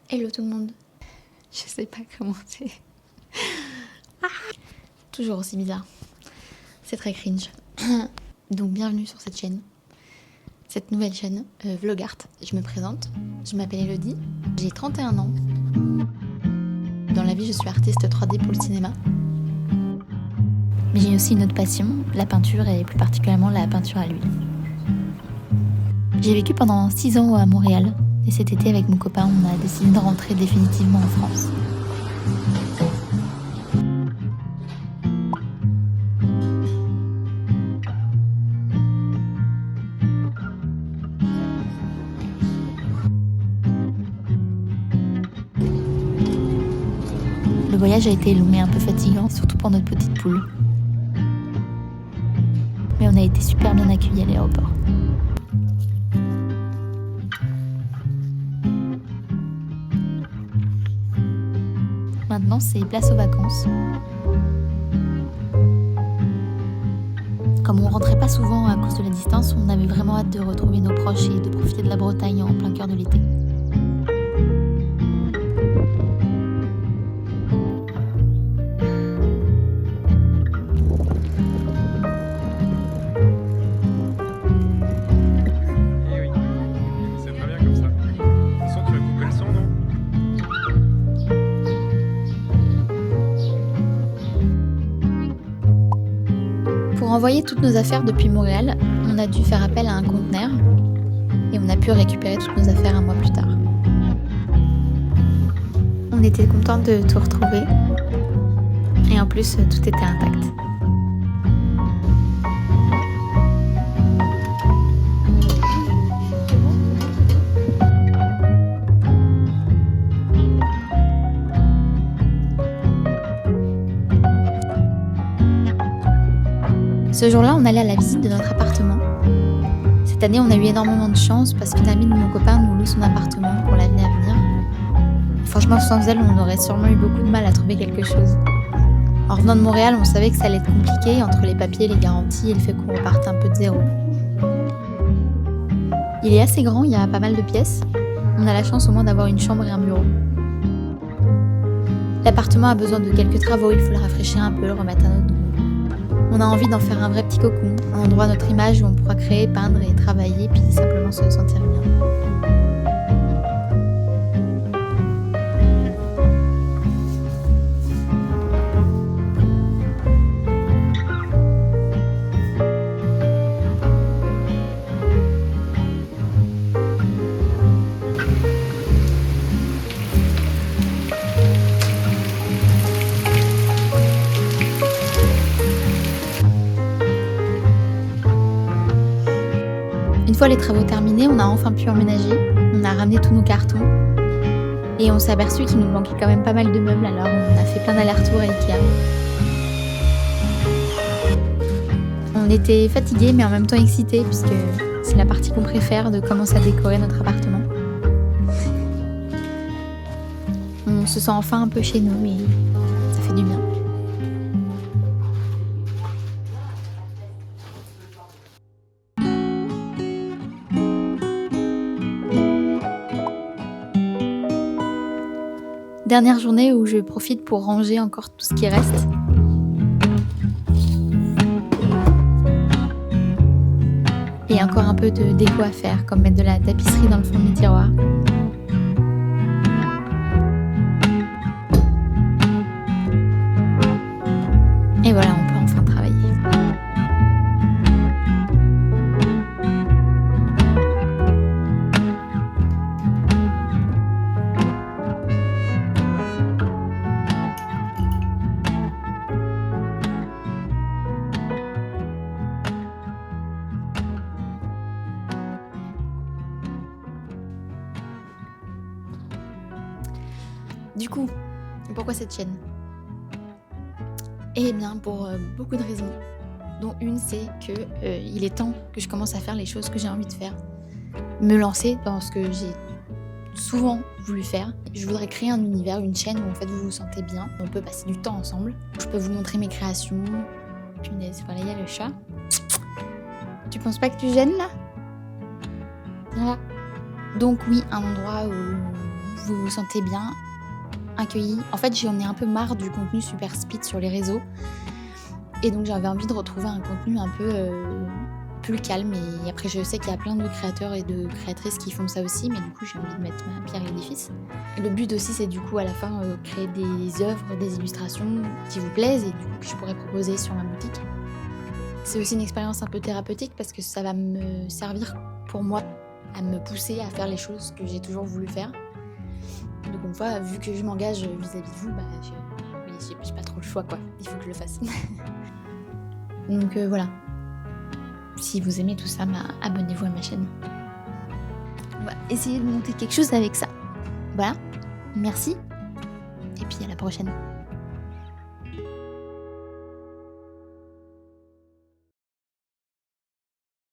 Hello tout le monde. Je sais pas commencer. Toujours aussi bizarre. C'est très cringe. Donc bienvenue sur cette chaîne. Cette nouvelle chaîne, Vlogart. Je me présente. Je m'appelle Elodie. J'ai 31 ans. Dans la vie, je suis artiste 3D pour le cinéma. Mais j'ai aussi une autre passion, la peinture et plus particulièrement la peinture à l'huile. J'ai vécu pendant 6 ans à Montréal. Et cet été, avec mon copain, on a décidé de rentrer définitivement en France. Le voyage a été long et un peu fatigant, surtout pour notre petite poule. Mais on a été super bien accueillis à l'aéroport. Maintenant, c'est place aux vacances. Comme on rentrait pas souvent à cause de la distance, on avait vraiment hâte de retrouver nos proches et de profiter de la Bretagne en plein cœur de l'été. Eh oui, c'est très bien comme ça. De toute façon, tu vas couper le son, non? Pour envoyer toutes nos affaires depuis Montréal, on a dû faire appel à un conteneur et on a pu récupérer toutes nos affaires un mois plus tard. On était contents de tout retrouver et en plus tout était intact. Ce jour-là, on allait à la visite de notre appartement. Cette année, on a eu énormément de chance parce qu'une amie de mon copain nous loue son appartement pour l'année à venir. Franchement, sans elle, on aurait sûrement eu beaucoup de mal à trouver quelque chose. En revenant de Montréal, on savait que ça allait être compliqué entre les papiers, les garanties et le fait qu'on reparte un peu de zéro. Il est assez grand, il y a pas mal de pièces. On a la chance au moins d'avoir une chambre et un bureau. L'appartement a besoin de quelques travaux, il faut le rafraîchir un peu, le remettre à notre goût. On a envie d'en faire un vrai petit cocon, un endroit à notre image où on pourra créer, peindre et travailler, puis simplement se sentir bien. Une fois les travaux terminés, on a enfin pu emménager. On a ramené tous nos cartons. Et on s'est aperçu qu'il nous manquait quand même pas mal de meubles, alors on a fait plein d'allers-retours à Ikea. On était fatigués mais en même temps excités puisque c'est la partie qu'on préfère de commencer à décorer notre appartement. On se sent enfin un peu chez nous et ça fait du bien. Dernière journée où je profite pour ranger encore tout ce qui reste. Et encore un peu de déco à faire, comme mettre de la tapisserie dans le fond de mes tiroirs. Et voilà, on peut enfin travailler. Du coup, pourquoi cette chaîne ? Eh bien, pour beaucoup de raisons, dont une, c'est que il est temps que je commence à faire les choses que j'ai envie de faire. Me lancer dans ce que j'ai souvent voulu faire. Je voudrais créer un univers, une chaîne où en fait vous vous sentez bien. On peut passer du temps ensemble. Je peux vous montrer mes créations. Punaise, voilà, il y a le chat. Tu penses pas que tu gênes là ? Voilà. Donc oui, un endroit où vous vous sentez bien, accueilli. En fait, j'en ai un peu marre du contenu super speed sur les réseaux. Et donc j'avais envie de retrouver un contenu un peu plus calme. Et après, je sais qu'il y a plein de créateurs et de créatrices qui font ça aussi, mais du coup, j'ai envie de mettre ma pierre à l'édifice. Et le but aussi, c'est du coup, à la fin, créer des œuvres, des illustrations qui vous plaisent et du coup, que je pourrais proposer sur ma boutique. C'est aussi une expérience un peu thérapeutique parce que ça va me servir pour moi à me pousser à faire les choses que j'ai toujours voulu faire. Donc une fois, vu que je m'engage vis-à-vis de vous, j'ai pas trop le choix, quoi. Il faut que je le fasse. Donc voilà. Si vous aimez tout ça, abonnez-vous à ma chaîne. On va essayer de monter quelque chose avec ça. Voilà. Merci. Et puis à la prochaine.